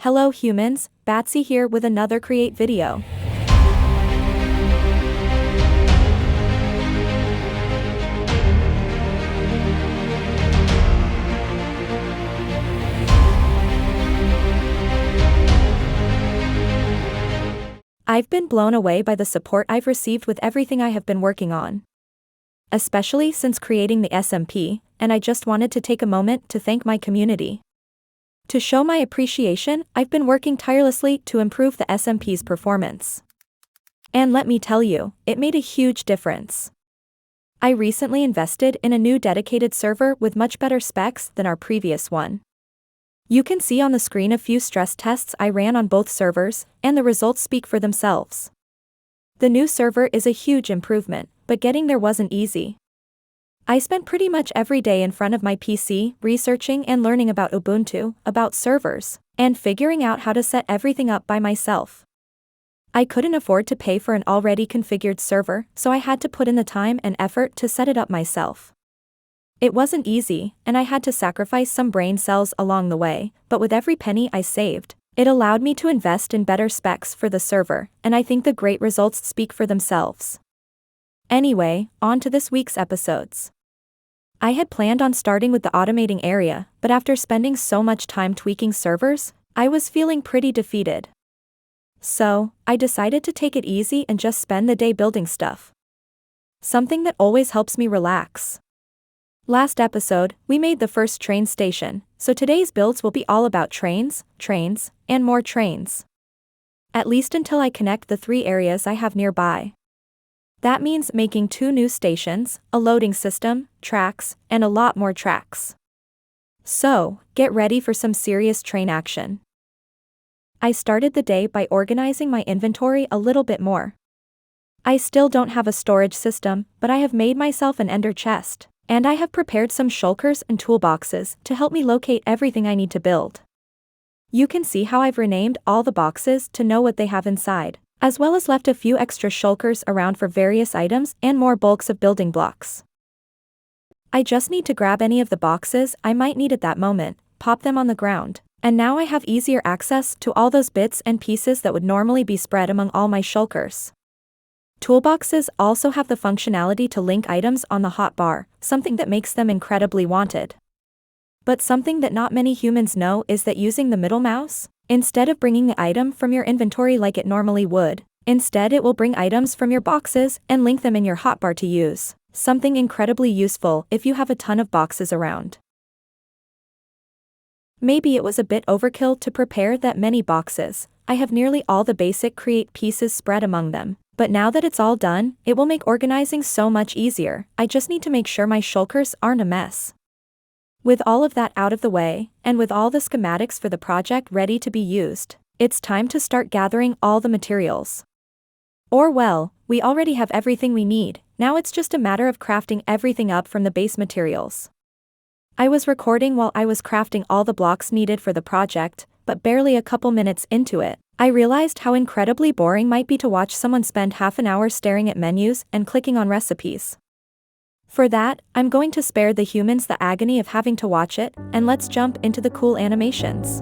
Hello humans, Batsy here with another Create video. I've been blown away by the support I've received with everything I have been working on. Especially since creating the SMP, and I just wanted to take a moment to thank my community. To show my appreciation, I've been working tirelessly to improve the SMP's performance. And let me tell you, it made a huge difference. I recently invested in a new dedicated server with much better specs than our previous one. You can see on the screen a few stress tests I ran on both servers, and the results speak for themselves. The new server is a huge improvement, but getting there wasn't easy. I spent pretty much every day in front of my PC, researching and learning about Ubuntu, about servers, and figuring out how to set everything up by myself. I couldn't afford to pay for an already configured server, so I had to put in the time and effort to set it up myself. It wasn't easy, and I had to sacrifice some brain cells along the way, but with every penny I saved, it allowed me to invest in better specs for the server, and I think the great results speak for themselves. Anyway, on to this week's episodes. I had planned on starting with the automating area, but after spending so much time tweaking servers, I was feeling pretty defeated. So, I decided to take it easy and just spend the day building stuff. Something that always helps me relax. Last episode, we made the first train station, so today's builds will be all about trains, and more trains. At least until I connect the 3 areas I have nearby. That means making 2 new stations, a loading system, tracks, and a lot more tracks. So, get ready for some serious train action. I started the day by organizing my inventory a little bit more. I still don't have a storage system, but I have made myself an ender chest, and I have prepared some shulkers and toolboxes to help me locate everything I need to build. You can see how I've renamed all the boxes to know what they have inside, as well as left a few extra shulkers around for various items and more bulks of building blocks. I just need to grab any of the boxes I might need at that moment, pop them on the ground, and now I have easier access to all those bits and pieces that would normally be spread among all my shulkers. Toolboxes also have the functionality to link items on the hotbar, something that makes them incredibly wanted. But something that not many humans know is that using the middle mouse, instead of bringing the item from your inventory like it normally would, instead it will bring items from your boxes and link them in your hotbar to use, something incredibly useful if you have a ton of boxes around. Maybe it was a bit overkill to prepare that many boxes. I have nearly all the basic Create pieces spread among them, but now that it's all done, it will make organizing so much easier. I just need to make sure my shulkers aren't a mess. With all of that out of the way, and with all the schematics for the project ready to be used, it's time to start gathering all the materials. Or well, we already have everything we need, now it's just a matter of crafting everything up from the base materials. I was recording while I was crafting all the blocks needed for the project, but barely a couple minutes into it, I realized how incredibly boring might be to watch someone spend half an hour staring at menus and clicking on recipes. For that, I'm going to spare the humans the agony of having to watch it, and let's jump into the cool animations.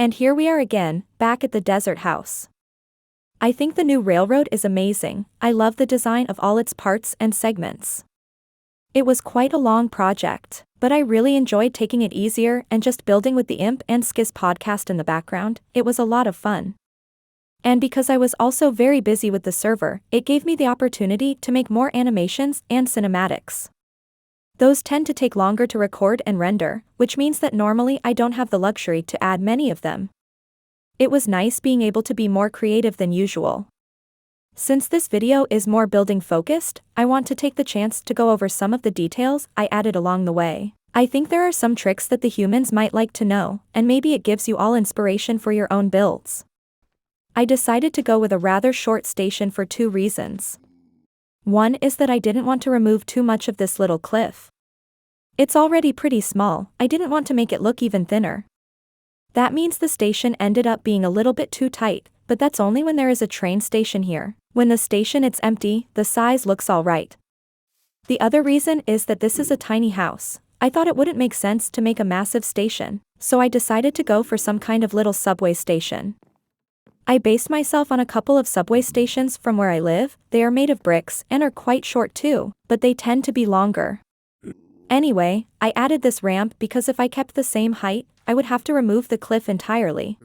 And here we are again, back at the desert house. I think the new railroad is amazing. I love the design of all its parts and segments. It was quite a long project, but I really enjoyed taking it easier and just building with the 𝐿10 podcast in the background. It was a lot of fun. And because I was also very busy with the server, it gave me the opportunity to make more animations and cinematics. Those tend to take longer to record and render, which means that normally I don't have the luxury to add many of them. It was nice being able to be more creative than usual. Since this video is more building focused, I want to take the chance to go over some of the details I added along the way. I think there are some tricks that the humans might like to know, and maybe it gives you all inspiration for your own builds. I decided to go with a rather short station for 2 reasons. One is that I didn't want to remove too much of this little cliff. It's already pretty small, I didn't want to make it look even thinner. That means the station ended up being a little bit too tight, but that's only when there is a train station here. When the station it's empty, the size looks alright. The other reason is that this is a tiny house. I thought it wouldn't make sense to make a massive station, so I decided to go for some kind of little subway station. I based myself on a couple of subway stations from where I live. They are made of bricks and are quite short too, but they tend to be longer. Anyway, I added this ramp because if I kept the same height, I would have to remove the cliff entirely.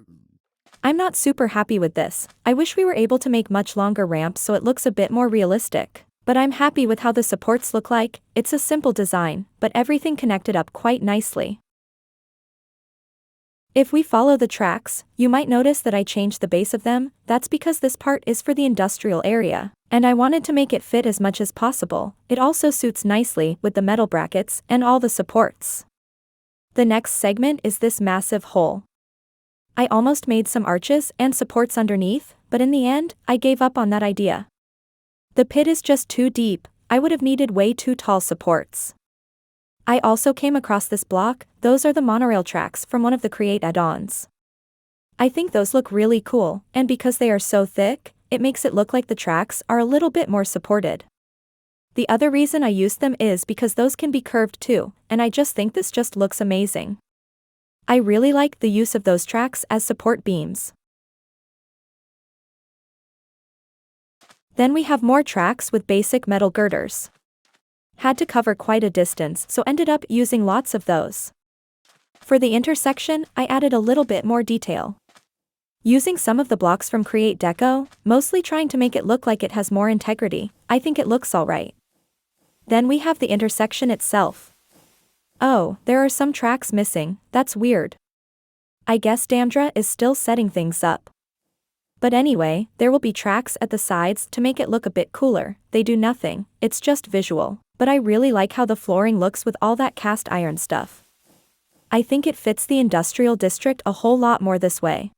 I'm not super happy with this. I wish we were able to make much longer ramps so it looks a bit more realistic. But I'm happy with how the supports look like. It's a simple design, but everything connected up quite nicely. If we follow the tracks, you might notice that I changed the base of them. That's because this part is for the industrial area, and I wanted to make it fit as much as possible. It also suits nicely with the metal brackets and all the supports. The next segment is this massive hole. I almost made some arches and supports underneath, but in the end, I gave up on that idea. The pit is just too deep. I would have needed way too tall supports. I also came across this block. Those are the monorail tracks from one of the Create add-ons. I think those look really cool, and because they are so thick, it makes it look like the tracks are a little bit more supported. The other reason I used them is because those can be curved too, and I just think this just looks amazing. I really like the use of those tracks as support beams. Then we have more tracks with basic metal girders. Had to cover quite a distance, so ended up using lots of those. For the intersection, I added a little bit more detail. Using some of the blocks from Create Deco, mostly trying to make it look like it has more integrity. I think it looks alright. Then we have the intersection itself. Oh, there are some tracks missing. That's weird. I guess Damdra is still setting things up. But anyway, there will be tracks at the sides to make it look a bit cooler. They do nothing, it's just visual. But I really like how the flooring looks with all that cast iron stuff. I think it fits the industrial district a whole lot more this way.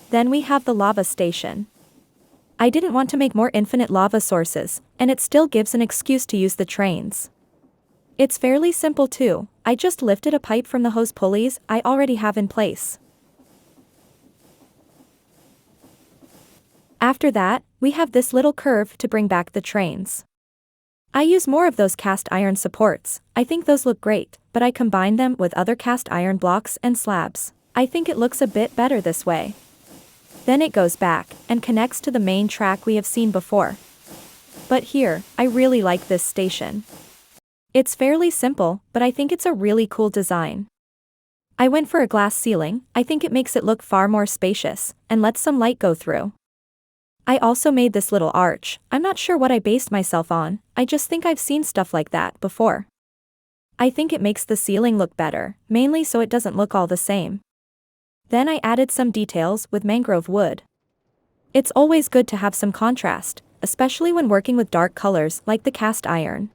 Then we have the lava station. I didn't want to make more infinite lava sources, and it still gives an excuse to use the trains. It's fairly simple too, I just lifted a pipe from the hose pulleys I already have in place. After that, we have this little curve to bring back the trains. I use more of those cast iron supports, I think those look great, but I combine them with other cast iron blocks and slabs. I think it looks a bit better this way. Then it goes back, and connects to the main track we have seen before. But here, I really like this station. It's fairly simple, but I think it's a really cool design. I went for a glass ceiling, I think it makes it look far more spacious, and lets some light go through. I also made this little arch, I'm not sure what I based myself on, I just think I've seen stuff like that before. I think it makes the ceiling look better, mainly so it doesn't look all the same. Then I added some details with mangrove wood. It's always good to have some contrast, especially when working with dark colors like the cast iron.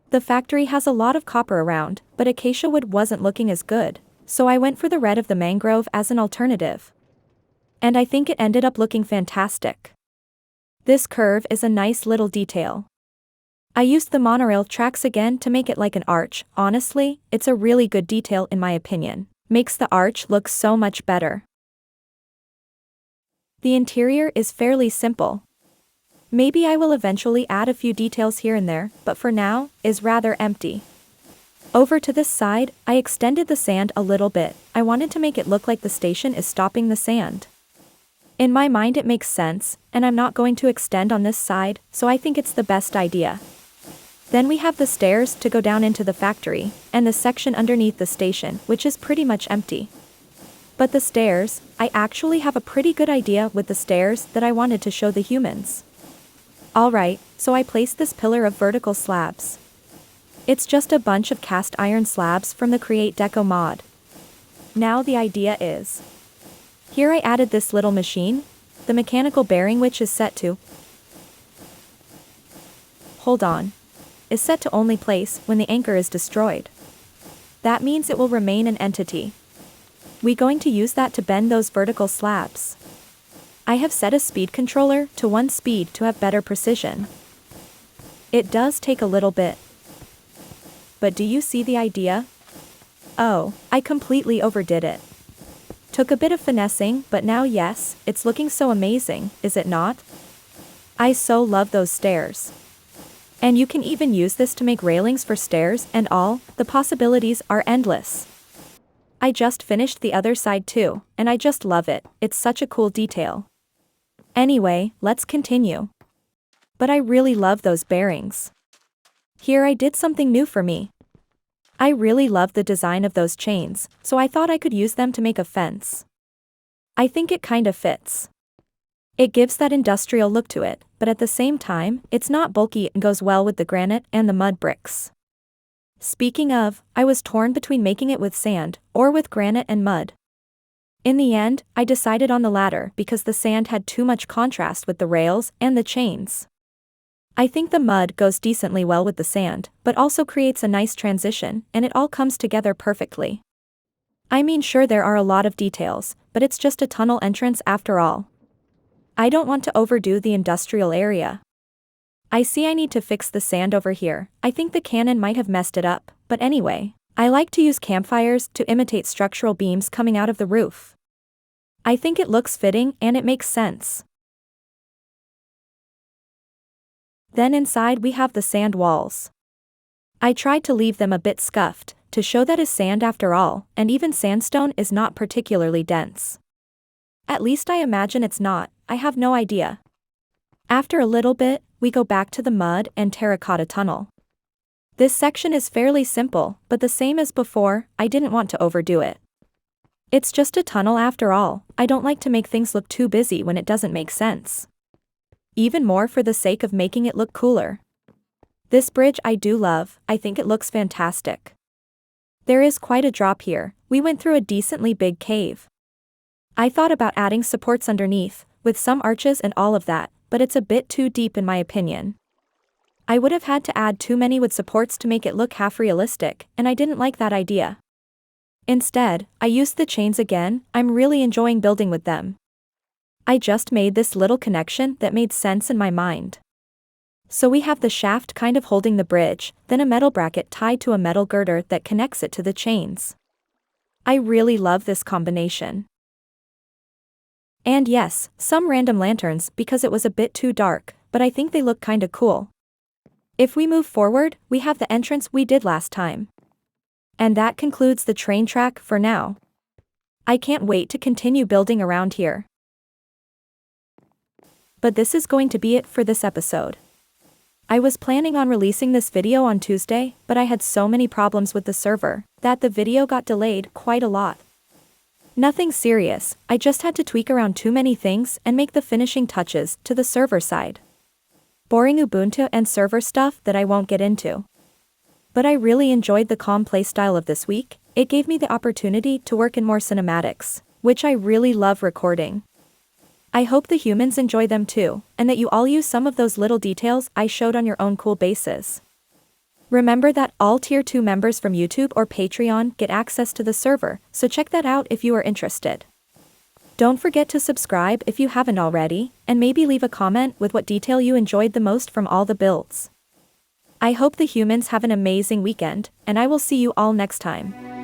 The factory has a lot of copper around, but acacia wood wasn't looking as good, so I went for the red of the mangrove as an alternative. And I think it ended up looking fantastic. This curve is a nice little detail. I used the monorail tracks again to make it like an arch, honestly, it's a really good detail in my opinion. Makes the arch look so much better. The interior is fairly simple. Maybe I will eventually add a few details here and there, but for now, is rather empty. Over to this side, I extended the sand a little bit, I wanted to make it look like the station is stopping the sand. In my mind it makes sense, and I'm not going to extend on this side, so I think it's the best idea. Then we have the stairs to go down into the factory, and the section underneath the station, which is pretty much empty. But the stairs, I actually have a pretty good idea with the stairs that I wanted to show the humans. Alright, so I placed this pillar of vertical slabs. It's just a bunch of cast iron slabs from the 𝐋𝐢𝐬𝐷eco mod. Now the idea is. Here I added this little machine, the mechanical bearing which is set to. Hold on. Is set to only place when the anchor is destroyed. That means it will remain an entity. We're going to use that to bend those vertical slabs. I have set a speed controller to 1 speed to have better precision. It does take a little bit. But do you see the idea? Oh, I completely overdid it. Took a bit of finessing, but now yes, it's looking so amazing, is it not? I so love those stairs. And you can even use this to make railings for stairs and all, the possibilities are endless. I just finished the other side too, and I just love it, it's such a cool detail. Anyway, let's continue. But I really love those bearings. Here I did something new for me. I really love the design of those chains, so I thought I could use them to make a fence. I think it kind of fits. It gives that industrial look to it, but at the same time, it's not bulky and goes well with the granite and the mud bricks. Speaking of, I was torn between making it with sand, or with granite and mud. In the end, I decided on the latter because the sand had too much contrast with the rails and the chains. I think the mud goes decently well with the sand, but also creates a nice transition, and it all comes together perfectly. I mean, sure there are a lot of details, but it's just a tunnel entrance after all. I don't want to overdo the industrial area. I see I need to fix the sand over here, I think the cannon might have messed it up, but anyway, I like to use campfires to imitate structural beams coming out of the roof. I think it looks fitting and it makes sense. Then inside we have the sand walls. I tried to leave them a bit scuffed, to show that is sand after all, and even sandstone is not particularly dense. At least I imagine it's not, I have no idea. After a little bit, we go back to the mud and terracotta tunnel. This section is fairly simple, but the same as before, I didn't want to overdo it. It's just a tunnel after all, I don't like to make things look too busy when it doesn't make sense. Even more for the sake of making it look cooler. This bridge I do love, I think it looks fantastic. There is quite a drop here, we went through a decently big cave. I thought about adding supports underneath, with some arches and all of that, but it's a bit too deep in my opinion. I would have had to add too many wood supports to make it look half realistic, and I didn't like that idea. Instead, I used the chains again. I'm really enjoying building with them. I just made this little connection that made sense in my mind. So we have the shaft kind of holding the bridge, then a metal bracket tied to a metal girder that connects it to the chains. I really love this combination. And yes, some random lanterns because it was a bit too dark, but I think they look kinda cool. If we move forward, we have the entrance we did last time. And that concludes the train track for now. I can't wait to continue building around here. But this is going to be it for this episode. I was planning on releasing this video on Tuesday, but I had so many problems with the server that the video got delayed quite a lot. Nothing serious, I just had to tweak around too many things and make the finishing touches to the server side. Boring Ubuntu and server stuff that I won't get into. But I really enjoyed the calm playstyle of this week. It gave me the opportunity to work in more cinematics, which I really love recording. I hope the humans enjoy them too, and that you all use some of those little details I showed on your own cool bases. Remember that all Tier 2 members from YouTube or Patreon get access to the server, so check that out if you are interested. Don't forget to subscribe if you haven't already, and maybe leave a comment with what detail you enjoyed the most from all the builds. I hope the humans have an amazing weekend, and I will see you all next time.